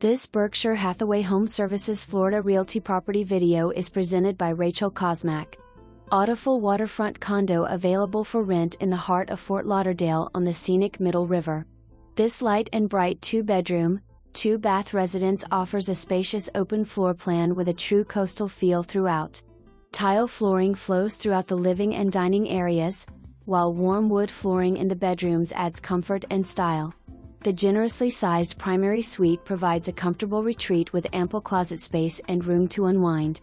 This Berkshire Hathaway HomeServices Florida Realty property video is presented by Rachel Kosmak. Autiful waterfront condo available for rent in the heart of Fort Lauderdale on the scenic Middle River. This light and bright 2-bedroom, 2-bath residence offers a spacious open floor plan with a true coastal feel throughout. Tile flooring flows throughout the living and dining areas, while warm wood flooring in the bedrooms adds comfort and style. The generously sized primary suite provides a comfortable retreat with ample closet space and room to unwind.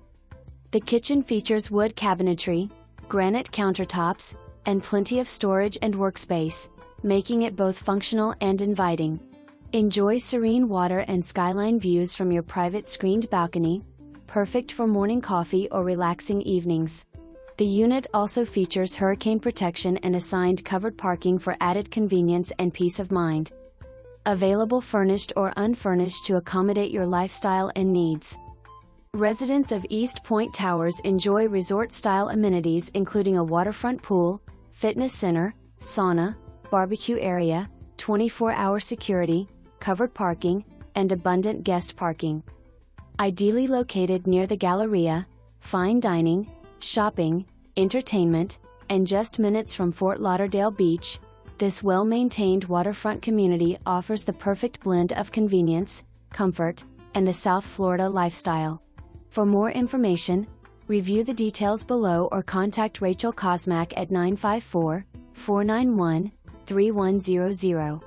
The kitchen features wood cabinetry, granite countertops, and plenty of storage and workspace, making it both functional and inviting. Enjoy serene water and skyline views from your private screened balcony, perfect for morning coffee or relaxing evenings. The unit also features hurricane protection and assigned covered parking for added convenience and peace of mind. Available furnished or unfurnished to accommodate your lifestyle and needs. Residents of East Point Towers enjoy resort-style amenities including a waterfront pool, fitness center, sauna, barbecue area, 24-hour security, covered parking, and abundant guest parking. Ideally located near the Galleria, fine dining, shopping, entertainment, and just minutes from Fort Lauderdale Beach, this well-maintained waterfront community offers the perfect blend of convenience, comfort, and the South Florida lifestyle. For more information, review the details below or contact Rachel Kosmak at 954-491-3100.